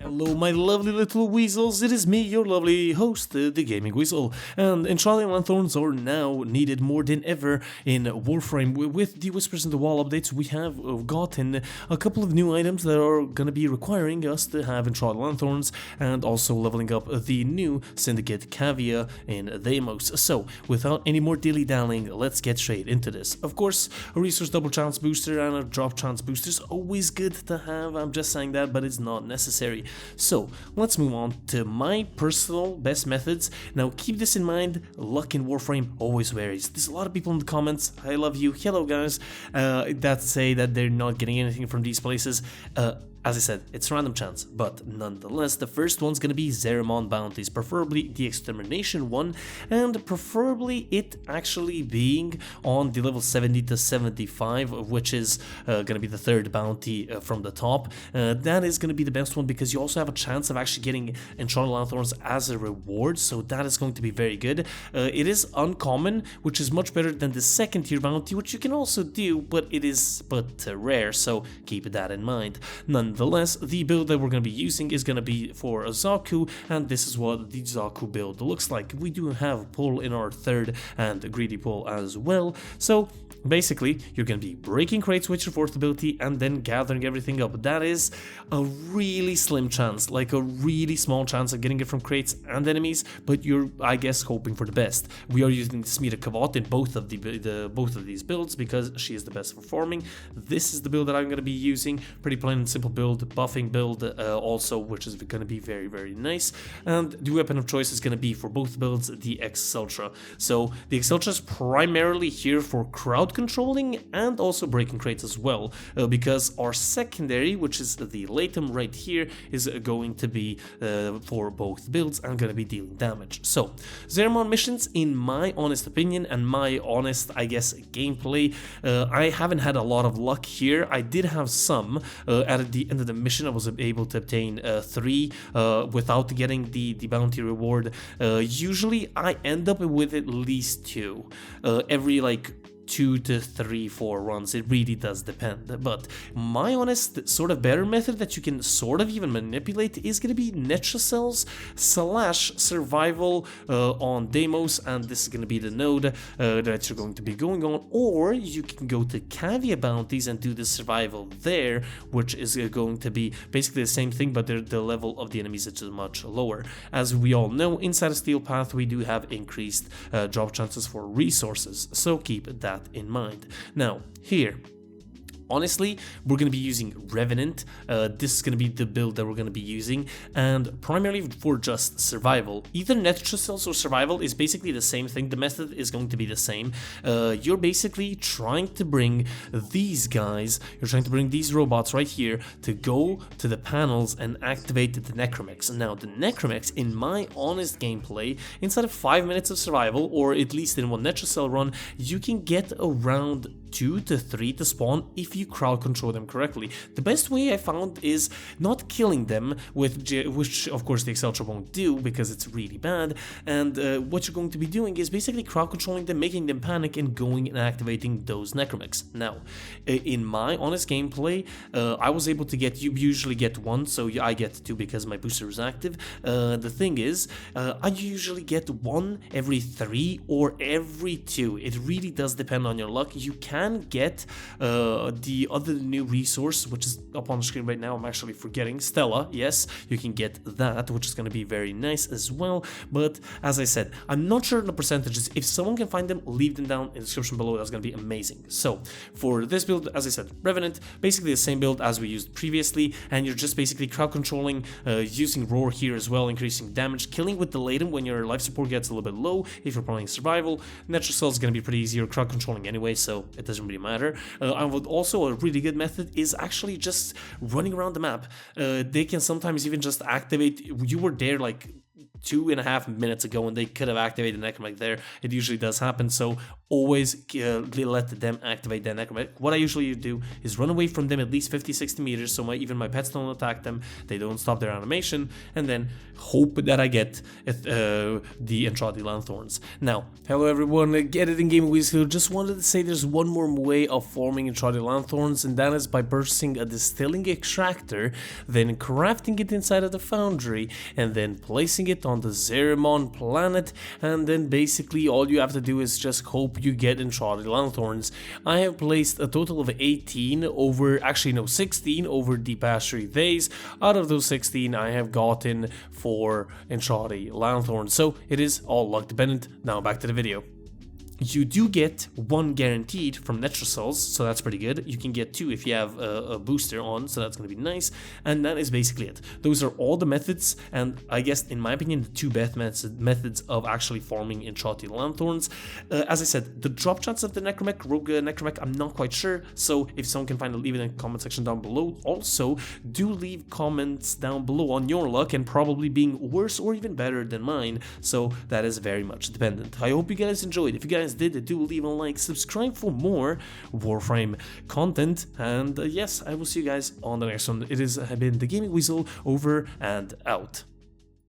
Hello, my lovely little weasels. It is me, your lovely host, the Gaming Weasel. And Entrati Lanthorns are now needed more than ever in Warframe. With the Whispers in the Wall updates, we have gotten a couple of new items that are going to be requiring us to have Entrati Lanthorns, and also leveling up the new Syndicate Cavia in Deimos. So, without any more dilly-dallying, let's get straight into this. Of course, a resource double chance booster and a drop chance booster is always good to have. I'm just saying that, but it's not necessary. So let's move on to my personal best methods. Now keep this in mind, luck in Warframe always varies. There's a lot of people in the comments, I love you, hello guys, that say that they're not getting anything from these places. As I said, it's random chance, but nonetheless, the first one's gonna be Zeremon bounties, preferably the extermination one, and preferably it actually being on the level 70 to 75, which is gonna be the third bounty from the top. That is gonna be the best one because you also have a chance of actually getting Entrati Lanthorns as a reward, so that is going to be very good. It is uncommon, which is much better than the second tier bounty, which you can also do, but it is rare, so keep that in mind. Nonetheless, the build that we're going to be using is going to be for a Zaku, and this is what the Zaku build looks like. We do have pull in our third and greedy pull as well, so basically you're going to be breaking crates with your fourth ability and then gathering everything up. That is a really slim chance, like a really small chance of getting it from crates and enemies, but you're, I guess, hoping for the best. We are using Smita Kavat in both of these builds because she is the best for farming. This is the build that I'm going to be using, pretty plain and simple build, buffing build also, which is going to be very, very nice. And the weapon of choice is going to be for both builds the Exceltra. So the Exceltra is primarily here for crowd controlling and also breaking crates as well, because our secondary, which is the Latum right here, is going to be for both builds and going to be dealing damage. So Zeremon missions, in my honest opinion and my honest, I guess, gameplay, I haven't had a lot of luck here. I did have some at the end of the mission. I was able to obtain 3 without getting the bounty reward. Usually I end up with at least 2 every like 2 to 3, 4 runs. It really does depend, but my honest sort of better method that you can sort of even manipulate is going to be Netra Cells / survival on Deimos, and this is going to be the node that you're going to be going on, or you can go to Cavia bounties and do the survival there, which is going to be basically the same thing, but the level of the enemies is much lower. As we all know, inside a Steel Path we do have increased drop chances for resources, so keep that in mind. Now here, honestly, we're going to be using Revenant. This is going to be the build that we're going to be using, and primarily for just survival. Either Netra Cells or survival is basically the same thing. The method is going to be the same. You're basically trying to bring these guys, you're trying to bring these robots right here to go to the panels and activate the Necromex. Now, the Necromex, in my honest gameplay, inside of 5 minutes of survival, or at least in one Netra Cell run, you can get around 2 to 3 to spawn if you crowd control them correctly. The best way I found is not killing them with which of course the Exceltra won't do because it's really bad, and what you're going to be doing is basically crowd controlling them, making them panic, and going and activating those Necromex. Now, in my honest gameplay, I was able to get, you usually get 1, so I get 2 because my booster is active. The thing is, I usually get 1 every 3 or every 2. It really does depend on your luck. You can get the other new resource, which is up on the screen right now. I'm actually forgetting. Stella, yes, you can get that, which is going to be very nice as well. But as I said, I'm not sure on the percentages. If someone can find them, leave them down in the description below. That's going to be amazing. So for this build, as I said, Revenant, basically the same build as we used previously, and you're just basically crowd controlling, using Roar here as well, increasing damage, killing with the Latum when your life support gets a little bit low. If you're playing survival, Netra Cell is going to be pretty easy. You're crowd controlling anyway, so it doesn't really matter. I would also, a really good method is actually just running around the map. They can sometimes even just activate, you were there like 2.5 minutes ago and they could have activated the necromech there. It usually does happen, so always let them activate their necromech. What I usually do is run away from them at least 50-60 meters so even my pets don't attack them, they don't stop their animation, and then hope that I get the Entrati Lanthorns. Now, hello everyone, get it in Gaming Weasel. Just wanted to say there's one more way of forming Entrati Lanthorns, and that is by purchasing a distilling extractor, then crafting it inside of the foundry, and then placing it on the Zerimon planet, and then basically all you have to do is just hope you get Entrati Lanthorns. I have placed a total of 16 over the past 3 days. Out of those 16 I have gotten 4 Entrati Lanthorns, so it is all luck dependent. Now back to the video. You do get 1 guaranteed from Netrocells, so that's pretty good. You can get 2 if you have a booster on, so that's going to be nice. And that is basically it. Those are all the methods, and I guess, in my opinion, the 2 best methods of actually farming Entrati Lanthorns. As I said, the drop chance of the Necromech, Rogue Necromech, I'm not quite sure, so if someone can find it, leave it in the comment section down below. Also, do leave comments down below on your luck and probably being worse or even better than mine, so that is very much dependent. I hope you guys enjoyed. If you guys did, do leave a like, subscribe for more Warframe content, and yes, I will see you guys on the next one. It has been the Gaming Weasel, over and out.